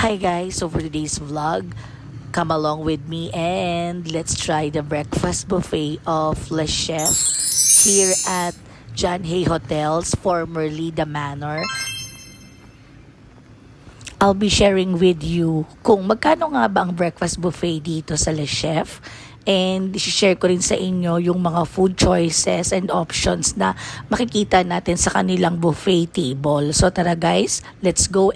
Hi guys, so for today's vlog, come along with me and let's try the breakfast buffet of Le Chef here at John Hay Hotels, formerly The Manor. I'll be sharing with you kung magkano nga ba ang breakfast buffet dito sa Le Chef, and share ko rin sa inyo yung mga food choices and options na makikita natin sa kanilang buffet table. So tara guys, let's go.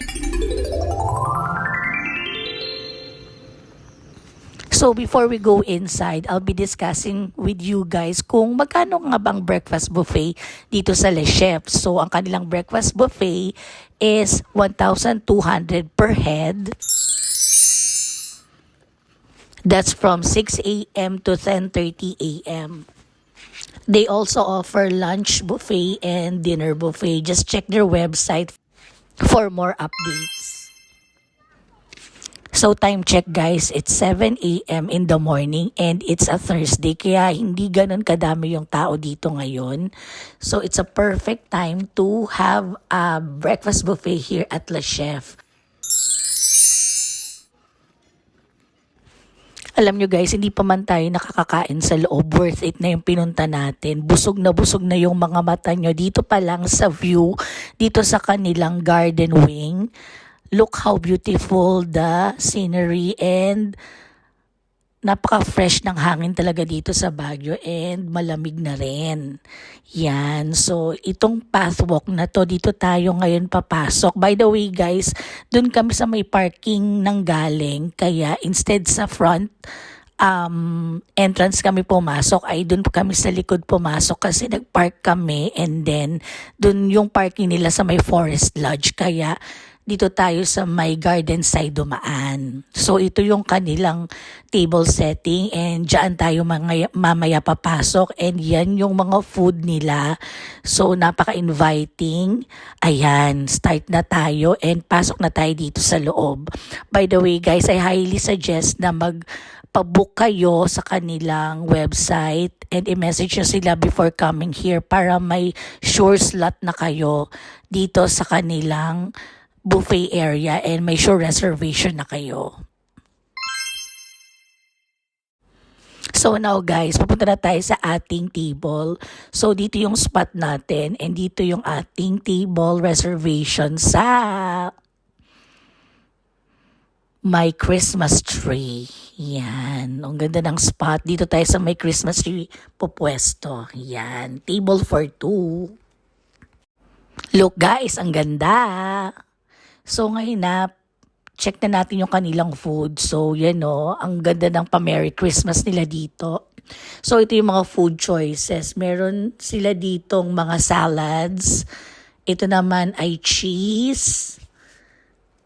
So before we go inside, I'll be discussing with you guys kung magkano nga bang breakfast buffet dito sa Le Chef. So ang kanilang breakfast buffet is 1,200 per head. That's from 6 a.m. to 10:30 a.m. They also offer lunch buffet and dinner buffet. Just check their website for more updates. So time check guys, it's 7 a.m. in the morning and it's a Thursday kaya hindi ganun kadami yung tao dito ngayon. So it's a perfect time to have a breakfast buffet here at Le Chef. Alam nyo guys, hindi pa man tayo nakakakain sa loob, worth it na yung pinunta natin. Busog na yung mga mata nyo dito pa lang sa view, dito sa kanilang garden wing. Look how beautiful the scenery and napaka-fresh ng hangin talaga dito sa Baguio and malamig na rin. Yan. So, itong pathwalk na to, dito tayo ngayon papasok. By the way guys, dun kami sa may parking nang galing. Kaya instead sa front entrance kami pumasok, ay dun kami sa likod pumasok kasi nagpark kami and then dun yung parking nila sa may Forest Lodge. Kaya dito tayo sa may garden side dumaan. So ito yung kanilang table setting and dyan tayo mamaya papasok and yan yung mga food nila. So napaka-inviting. Ayan, start na tayo and pasok na tayo dito sa loob. By the way guys, I highly suggest na magpa-book kayo sa kanilang website and i-message nyo sila before coming here para may sure slot na kayo dito sa kanilang buffet area and may sure reservation na kayo. So now guys, pupunta na tayo sa ating table. So dito yung spot natin and dito yung ating table reservation sa may Christmas tree. Yan. Ang ganda ng spot. Dito tayo sa may Christmas tree pupwesto. Yan. Table for two. Look guys, ang ganda. So ngayon na, check na natin yung kanilang food. So yan o, ang ganda ng pa-Merry Christmas nila dito. So ito yung mga food choices. Meron sila ditong mga salads. Ito naman ay cheese.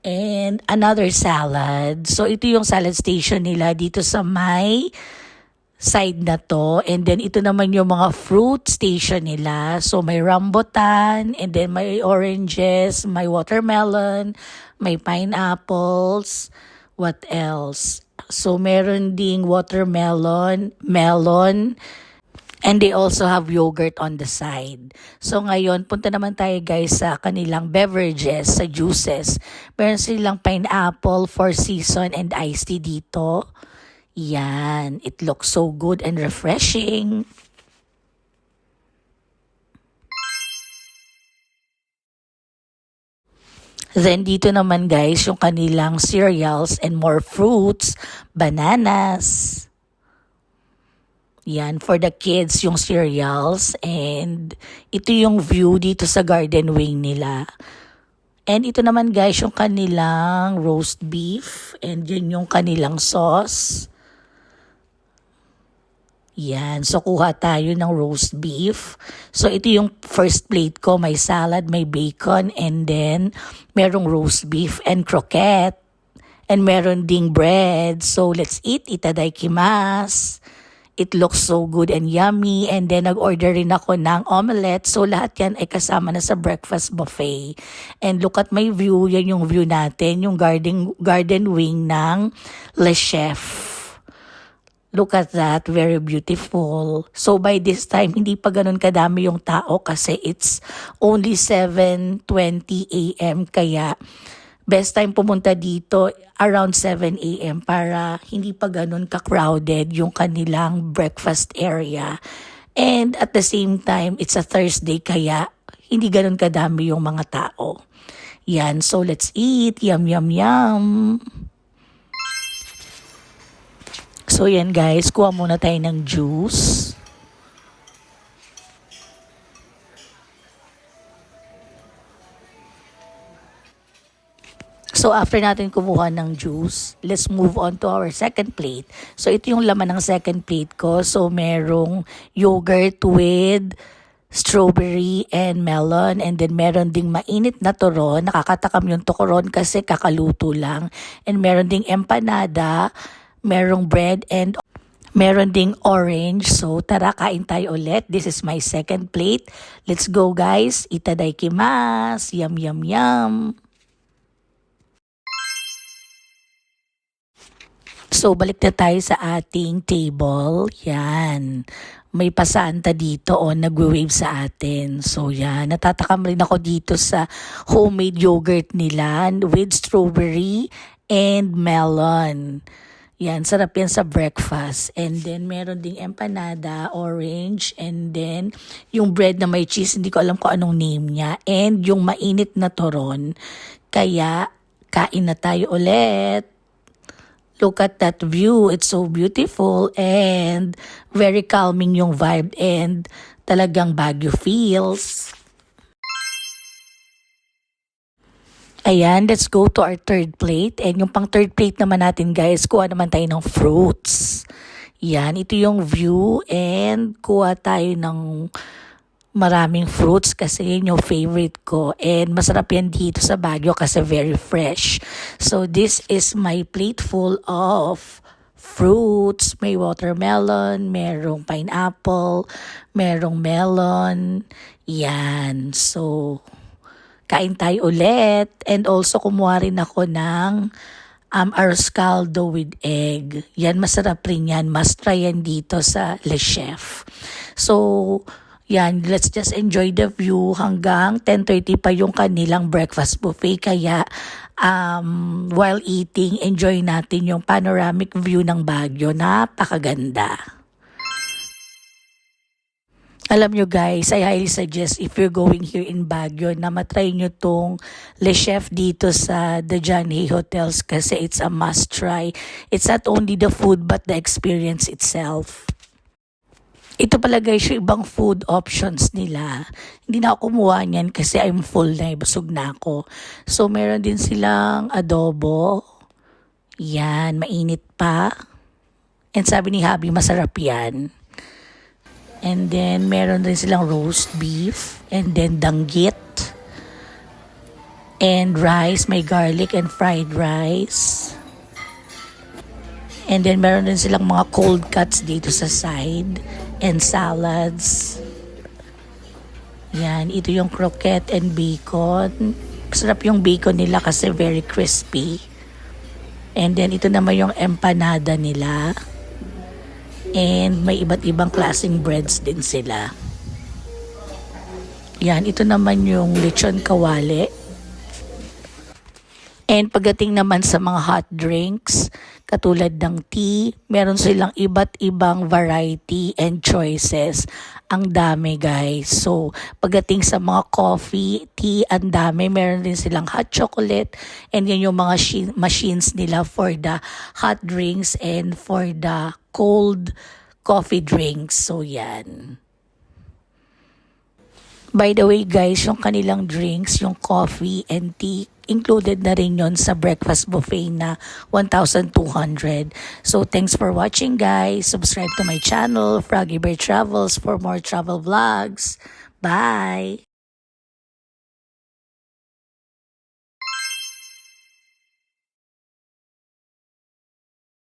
And another salad. So ito yung salad station nila dito sa may side na to. And then ito naman yung mga fruit station nila. So may rambutan, and then may oranges, may watermelon, may pineapples. What else? So meron ding watermelon, melon, and they also have yogurt on the side. So ngayon, punta naman tayo guys sa kanilang beverages, sa juices. Meron silang pineapple, Four Seasons, and iced tea dito. Yan, it looks so good and refreshing. Then dito naman guys, yung kanilang cereals and more fruits, bananas. Yan, for the kids yung cereals. And ito yung view dito sa garden wing nila. And ito naman guys, yung kanilang roast beef. And yun yung kanilang sauce. Yan. So, kuha tayo ng roast beef. So, ito yung first plate ko. May salad, may bacon, and then merong roast beef and croquette. And meron ding bread. So, let's eat. Itadakimasu. It looks so good and yummy. And then, nag-order rin ako ng omelette. So, lahat yan ay kasama na sa breakfast buffet. And look at my view. Yan yung view natin. Yung garden wing ng Le Chef. Look at that, very beautiful. So by this time, hindi pa ganun kadami yung tao kasi it's only 7:20 a.m. Kaya Best time pumunta dito around 7 a.m. para hindi pa ganun ka-crowded yung kanilang breakfast area. And at the same time, it's a Thursday kaya hindi ganun kadami yung mga tao. Yan, so let's eat. Yum, yum, yum. So yan guys, kuha muna tayo ng juice. So after natin kumuha ng juice, let's move on to our second plate. So ito yung laman ng second plate ko. So merong yogurt with strawberry and melon, and then meron ding mainit na turon. Nakakatakam yung turon kasi kakaluto lang. And meron ding empanada, merong bread, and meron ding orange. So tara, kain tayo ulit. This is my second plate. Let's go guys. Itadaikimasu. Yum, yum, yum. So, balik na tayo sa ating table. Yan. May pasanta dito o nagwe-wave sa atin. So, yan. Natatakam rin ako dito sa homemade yogurt nila with strawberry and melon. Yan. Sarap yan sa breakfast. And then, meron ding empanada, orange, and then, yung bread na may cheese, hindi ko alam kung anong name niya. And yung mainit na turon. Kaya, kain na tayo ulit. Look at that view. It's so beautiful and very calming yung vibe and talagang Baguio feels. Ayan, let's go to our third plate. And yung pang third plate naman natin guys, kuha naman tayo ng fruits. Yan, ito yung view and kuha tayo ng maraming fruits kasi yun yung favorite ko. And masarap yan dito sa Baguio kasi very fresh. So this is my plate full of fruits. May watermelon, merong pineapple, merong melon. Yan. So, kain tayo ulit. And also kumuha rin ako ng arroz caldo with egg. Yan, masarap rin yan. Must try yan dito sa Le Chef. So, yan, let's just enjoy the view hanggang 10:30 pa yung kanilang breakfast buffet. Kaya while eating, enjoy natin yung panoramic view ng Baguio. Napakaganda. Alam nyo guys, I highly suggest if you're going here in Baguio na matry nyo tong Le Chef dito sa The John Hay Hotels kasi it's a must try. It's not only the food but the experience itself. Ito pala guys yung ibang food options nila. Hindi na ako kumuha niyan kasi I'm full na, busog na ako. So meron din silang adobo. Yan, mainit pa. And sabi ni Habi, masarap yan. And then meron din silang roast beef. And then danggit. And rice, may garlic and fried rice. And then meron din silang mga cold cuts dito sa side. And salads. Yan, ito yung croquette and bacon. Masarap yung bacon nila kasi very crispy. And then ito naman yung empanada nila. And may iba't ibang klaseng breads din sila. Yan, ito naman yung lechon kawali. And pagdating naman sa mga hot drinks, katulad ng tea, meron silang iba't ibang variety and choices. Ang dami guys. So, pagdating sa mga coffee, tea, ang dami. Meron din silang hot chocolate. And yan yung mga machines nila for the hot drinks and for the cold coffee drinks. So, yan. By the way guys, yung kanilang drinks, yung coffee and tea, included na rin yon sa breakfast buffet na 1,200. So thanks for watching guys. Subscribe to my channel, Froggy Bear Travels, for more travel vlogs. Bye!